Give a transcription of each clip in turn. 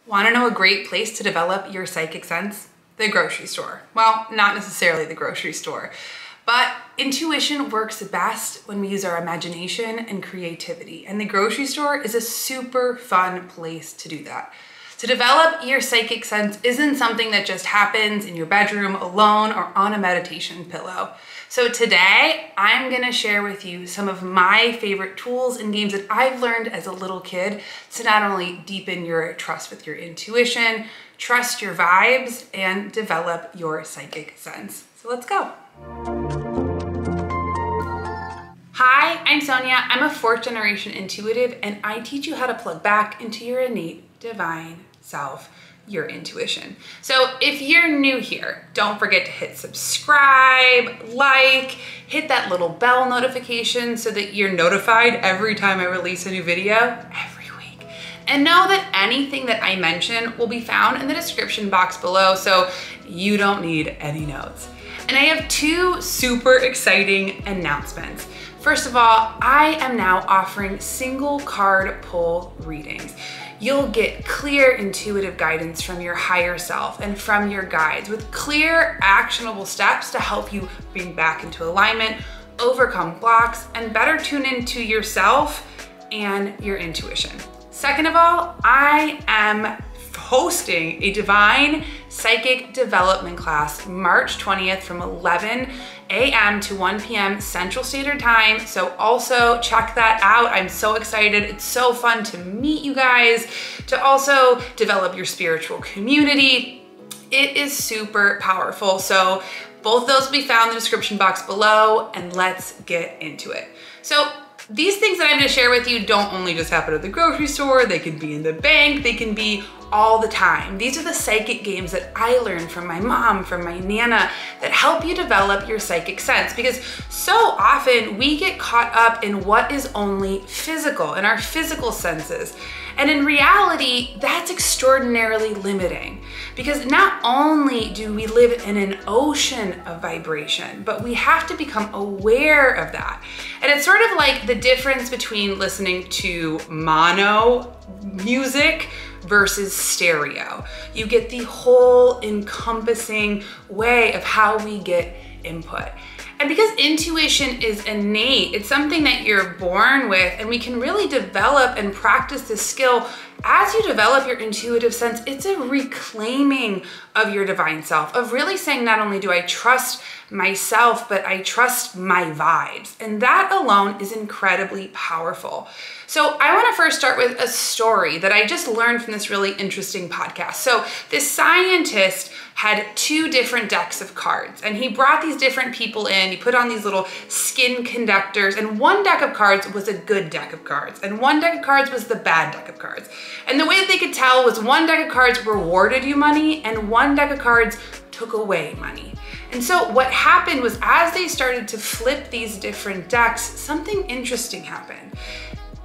Want to know a great place to develop your psychic sense? The grocery store. Well, not necessarily the grocery store, but intuition works best when we use our imagination and creativity. And the grocery store is a super fun place to do that. To develop your psychic sense isn't something that just happens in your bedroom alone or on a meditation pillow. So today, I'm gonna share with you some of my favorite tools and games that I've learned as a little kid to not only deepen your trust with your intuition, trust your vibes, and develop your psychic sense. So let's go. Hi, I'm Sonia. I'm a fourth generation intuitive, and I teach you how to plug back into your innate divine self, your intuition. So if you're new here, don't forget to hit subscribe, like, hit that little bell notification so that you're notified every time I release a new video every week. And know that anything that I mention will be found in the description box below, so you don't need any notes. And I have two super exciting announcements. First of all, I am now offering single card pull readings. You'll get clear intuitive guidance from your higher self and from your guides with clear, actionable steps to help you bring back into alignment, overcome blocks, and better tune into yourself and your intuition. Second of all, I am hosting a divine psychic development class March 20th from 11 a.m. to 1 p.m. Central Standard Time. So also check that out. I'm so excited. It's so fun to meet you guys, to also develop your spiritual community. It is super powerful. So both those will be found in the description box below, and let's get into it. So these things that I'm gonna share with you don't only just happen at the grocery store, they can be in the bank, they can be all the time. These are the psychic games that I learned from my mom, from my Nana, that help you develop your psychic sense, because so often we get caught up in what is only physical, in our physical senses. And in reality, that's extraordinarily limiting, because not only do we live in an ocean of vibration, but we have to become aware of that. And it's sort of like the difference between listening to mono music versus stereo. You get the whole encompassing way of how we get input. And because intuition is innate, it's something that you're born with, and we can really develop and practice this skill. As you develop your intuitive sense, it's a reclaiming of your divine self, of really saying, not only do I trust myself, but I trust my vibes. And that alone is incredibly powerful. So I want to first start with a story that I just learned from this really interesting podcast. So this scientist had two different decks of cards, and he brought these different people in. He put on these little skin conductors, and one deck of cards was a good deck of cards, and one deck of cards was the bad deck of cards. And the way that they could tell was one deck of cards rewarded you money, and one deck of cards took away money. And so what happened was, as they started to flip these different decks, something interesting happened.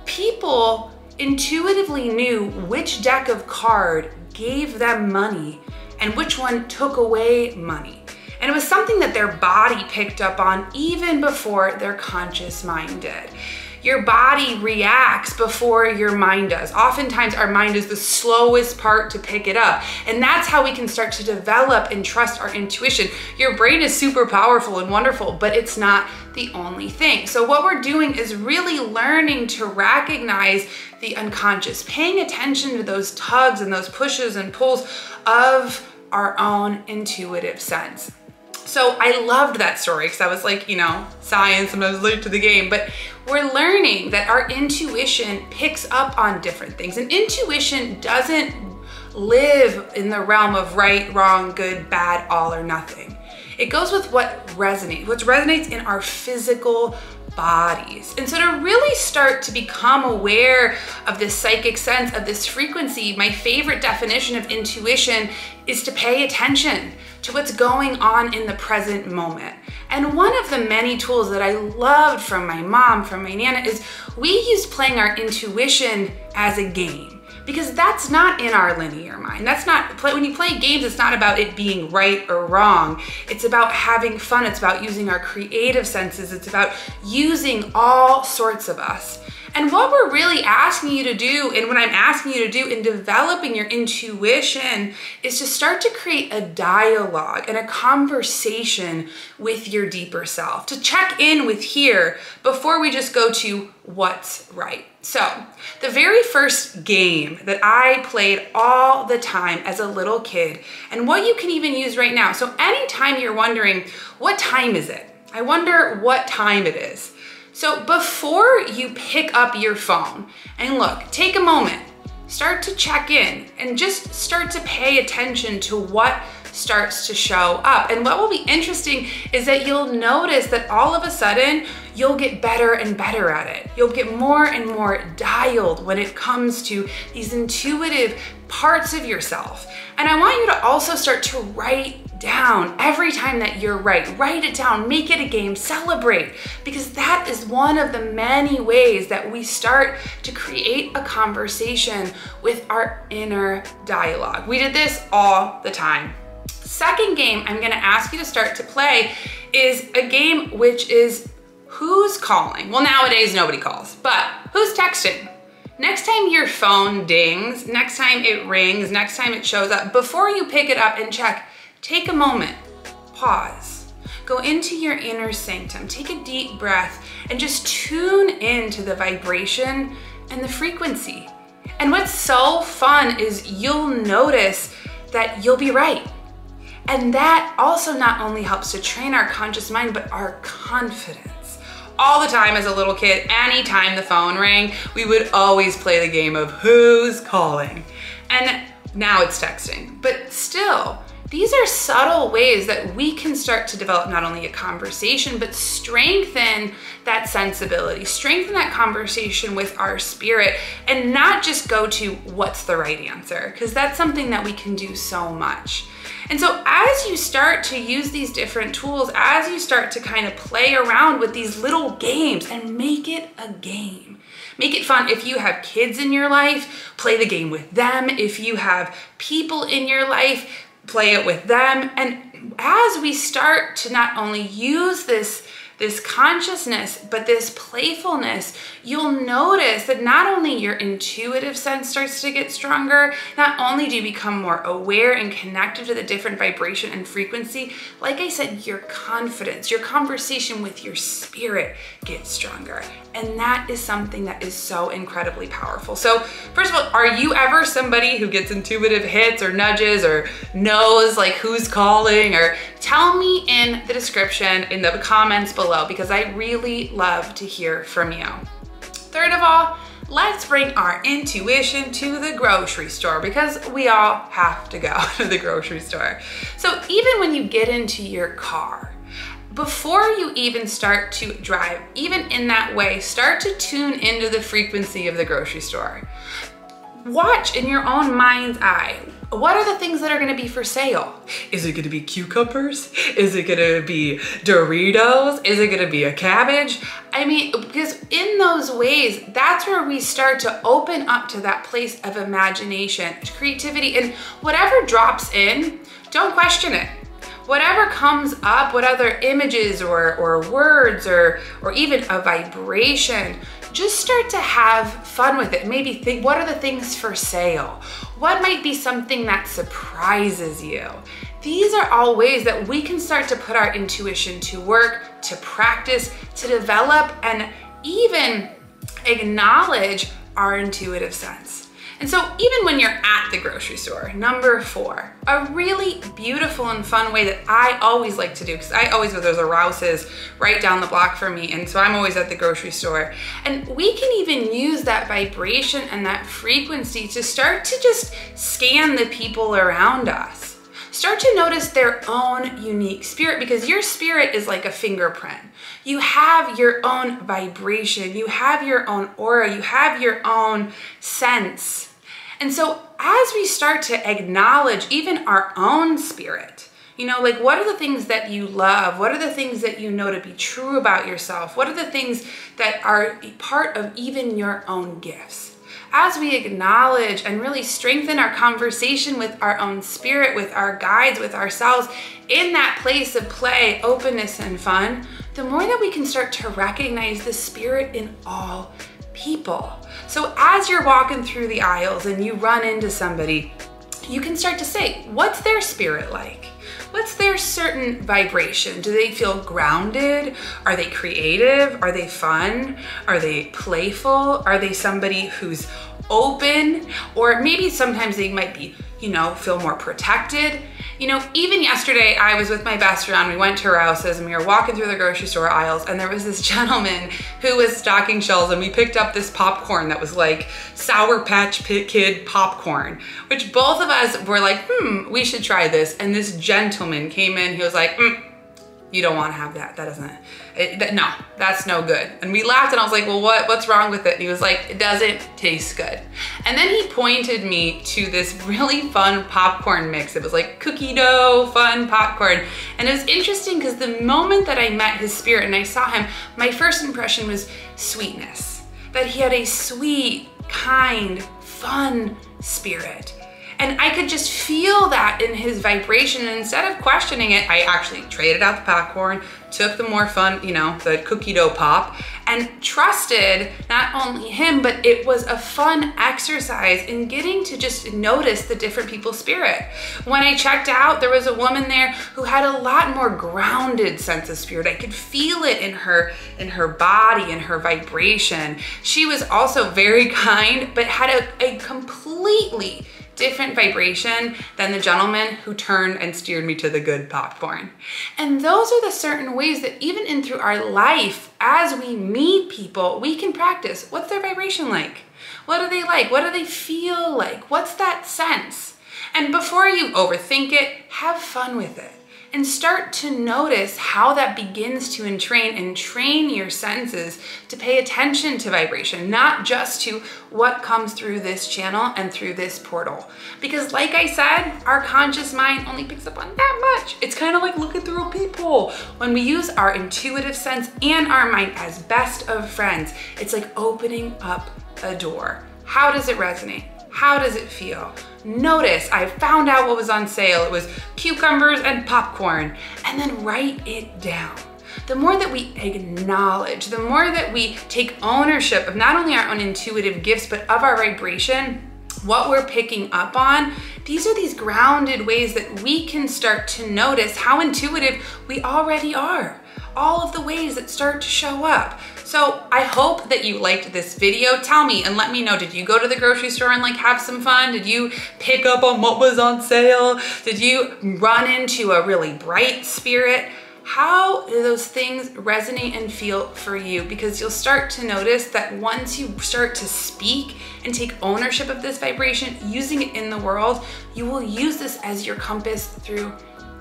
People intuitively knew which deck of card gave them money and which one took away money. And it was something that their body picked up on even before their conscious mind did. Your body reacts before your mind does. Oftentimes our mind is the slowest part to pick it up. And that's how we can start to develop and trust our intuition. Your brain is super powerful and wonderful, but it's not the only thing. So what we're doing is really learning to recognize the unconscious, paying attention to those tugs and those pushes and pulls of our own intuitive sense. So I loved that story because I was like, you know, science, and I was late to the game, but we're learning that our intuition picks up on different things. And intuition doesn't live in the realm of right, wrong, good, bad, all or nothing. It goes with what resonates in our physical bodies. And so to really start to become aware of this psychic sense, of this frequency, my favorite definition of intuition is to pay attention to what's going on in the present moment. And one of the many tools that I loved from my mom, from my Nana, is we used playing our intuition as a game. Because that's not in our linear mind. That's not, when you play games, it's not about it being right or wrong. It's about having fun. It's about using our creative senses. It's about using all sorts of us. And what we're really asking you to do, and what I'm asking you to do in developing your intuition, is to start to create a dialogue and a conversation with your deeper self, to check in with here before we just go to what's right. So the very first game that I played all the time as a little kid, and what you can even use right now. So anytime you're wondering, what time is it? I wonder what time it is. So before you pick up your phone and look, take a moment, start to check in and just start to pay attention to what starts to show up. And what will be interesting is that you'll notice that all of a sudden, you'll get better and better at it. You'll get more and more dialed when it comes to these intuitive parts of yourself. And I want you to also start to write down every time that you're right. Write it down, make it a game, celebrate, because that is one of the many ways that we start to create a conversation with our inner dialogue. We did this all the time. Second game I'm gonna ask you to start to play is a game which is who's calling? Well, nowadays nobody calls, but who's texting? Next time your phone dings, next time it rings, next time it shows up, before you pick it up and check, take a moment, pause, go into your inner sanctum, take a deep breath, and just tune into the vibration and the frequency. And what's so fun is you'll notice that you'll be right. And that also not only helps to train our conscious mind, but our confidence. All the time as a little kid, anytime the phone rang, we would always play the game of who's calling. And now it's texting, but still, these are subtle ways that we can start to develop not only a conversation, but strengthen that sensibility, strengthen that conversation with our spirit, and not just go to what's the right answer, because that's something that we can do so much. And so as you start to use these different tools, as you start to kind of play around with these little games and make it a game, make it fun. If you have kids in your life, play the game with them. If you have people in your life, play it with them. And as we start to not only use this consciousness, but this playfulness, you'll notice that not only your intuitive sense starts to get stronger, not only do you become more aware and connected to the different vibration and frequency, like I said, your confidence, your conversation with your spirit gets stronger. And that is something that is so incredibly powerful. So first of all, are you ever somebody who gets intuitive hits or nudges or knows like who's calling? Or tell me in the description, in the comments below, because I really love to hear from you. Third of all, let's bring our intuition to the grocery store, because we all have to go to the grocery store. So even when you get into your car, before you even start to drive, even in that way, start to tune into the frequency of the grocery store. Watch in your own mind's eye. What are the things that are gonna be for sale? Is it gonna be cucumbers? Is it gonna be Doritos? Is it gonna be a cabbage? I mean, because in those ways, that's where we start to open up to that place of imagination, creativity, and whatever drops in, don't question it. Whatever comes up, what other images or words or even a vibration, just start to have fun with it. Maybe think, what are the things for sale? What might be something that surprises you? These are all ways that we can start to put our intuition to work, to practice, to develop, and even acknowledge our intuitive sense. And so even when you're at the grocery store, number 4, a really beautiful and fun way that I always like to do, because I always go, there's a Rouse's right down the block from me, and so I'm always at the grocery store. And we can even use that vibration and that frequency to start to just scan the people around us. Start to notice their own unique spirit, because your spirit is like a fingerprint. You have your own vibration, you have your own aura, you have your own sense. And so as we start to acknowledge even our own spirit, you know, like what are the things that you love? What are the things that you know to be true about yourself? What are the things that are part of even your own gifts? As we acknowledge and really strengthen our conversation with our own spirit, with our guides, with ourselves, in that place of play, openness, and fun, the more that we can start to recognize the spirit in all people. So as you're walking through the aisles and you run into somebody, you can start to say, what's their spirit like? What's their certain vibration? Do they feel grounded? Are they creative? Are they fun? Are they playful? Are they somebody who's open? Or maybe sometimes they might be, feel more protected. Even yesterday I was with my best friend, we went to Rouse's and we were walking through the grocery store aisles and there was this gentleman who was stocking shelves and we picked up this popcorn that was like Sour Patch Kid popcorn, which both of us were like, we should try this. And this gentleman came in, he was like, you don't want to have that. That doesn't, no, that's no good. And we laughed and I was like, well, what's wrong with it? And he was like, it doesn't taste good. And then he pointed me to this really fun popcorn mix. It was like cookie dough, fun popcorn. And it was interesting because the moment that I met his spirit and I saw him, my first impression was sweetness. That he had a sweet, kind, fun spirit. And I could just feel that in his vibration. And instead of questioning it, I actually traded out the popcorn, took the more fun, the cookie dough pop, and trusted not only him, but it was a fun exercise in getting to just notice the different people's spirit. When I checked out, there was a woman there who had a lot more grounded sense of spirit. I could feel it in her body, in her vibration. She was also very kind, but had a completely different vibration than the gentleman who turned and steered me to the good popcorn. And those are the certain ways that even in through our life, as we meet people, we can practice. What's their vibration like? What do they like? What do they feel like? What's that sense? And before you overthink it, have fun with it. And start to notice how that begins to entrain and train your senses to pay attention to vibration, not just to what comes through this channel and through this portal. Because like I said, our conscious mind only picks up on that much. It's kind of like looking through a peephole. When we use our intuitive sense and our mind as best of friends, it's like opening up a door. How does it resonate? How does it feel? Notice, I found out what was on sale. It was cucumbers and popcorn, and then write it down. The more that we acknowledge, the more that we take ownership of not only our own intuitive gifts, but of our vibration, what we're picking up on, these are these grounded ways that we can start to notice how intuitive we already are. All of the ways that start to show up. So I hope that you liked this video. Tell me and let me know, did you go to the grocery store and have some fun? Did you pick up on what was on sale? Did you run into a really bright spirit? How do those things resonate and feel for you? Because you'll start to notice that once you start to speak and take ownership of this vibration, using it in the world, you will use this as your compass through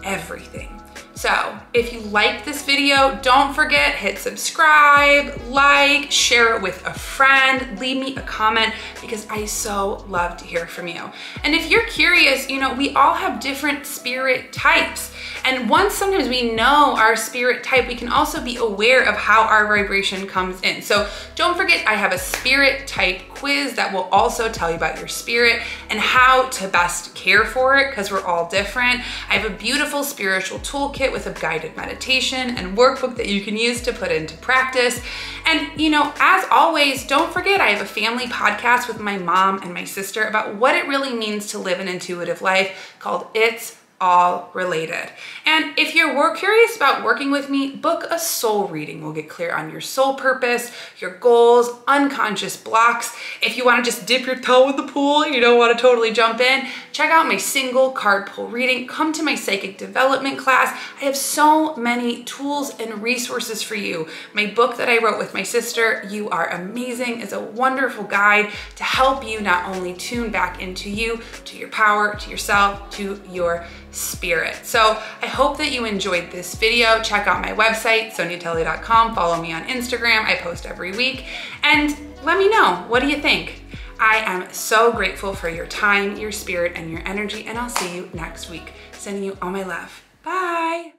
everything. So if you liked this video, don't forget, hit subscribe, like, share it with a friend, leave me a comment because I so love to hear from you. And if you're curious, we all have different spirit types. And once sometimes we know our spirit type, we can also be aware of how our vibration comes in. So don't forget, I have a spirit type quiz that will also tell you about your spirit and how to best care for it because we're all different. I have a beautiful spiritual toolkit with a guided meditation and workbook that you can use to put into practice. And as always, don't forget, I have a family podcast with my mom and my sister about what it really means to live an intuitive life called It's All Related. And if you're curious about working with me, book a soul reading. We'll get clear on your soul purpose, your goals, unconscious blocks. If you want to just dip your toe in the pool, you don't want to totally jump in, check out my single card pull reading. Come to my psychic development class. I have so many tools and resources for you. My book that I wrote with my sister, You Are Amazing, is a wonderful guide to help you not only tune back into you, to your power, to yourself, to your spirit. So I hope that you enjoyed this video. Check out my website, soniatully.com. Follow me on Instagram. I post every week. And let me know, what do you think? I am so grateful for your time, your spirit, and your energy, and I'll see you next week. Sending you all my love. Bye.